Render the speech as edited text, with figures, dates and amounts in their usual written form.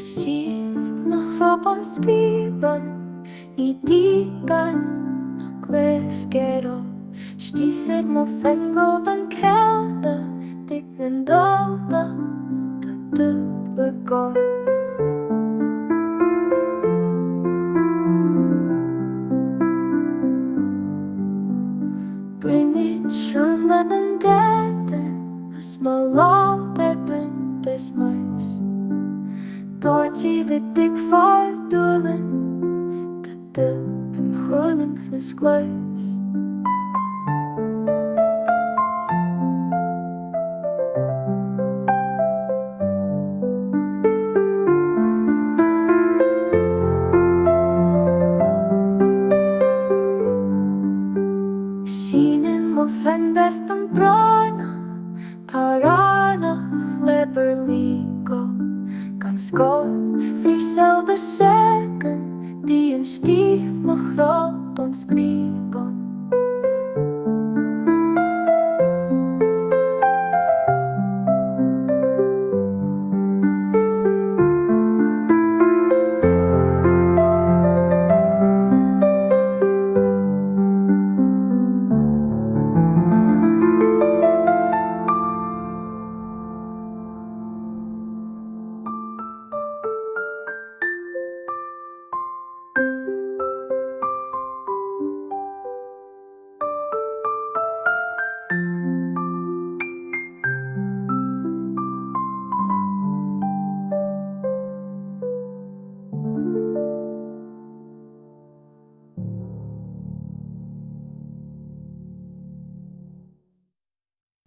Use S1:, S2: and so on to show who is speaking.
S1: Stih mahrapan skriban, hindi ka nagleskero. Stiefet mo fengo den kälde, dikken dolda, du begår. Bring it schöner den däten, as malam däten des mais. Dorti de dik fardulen, de en hulen geskleis. Sinen mo fen beth van brana, tarana leberligo. Kan skor fri selbe seken, die een stief mag rood ons skriven.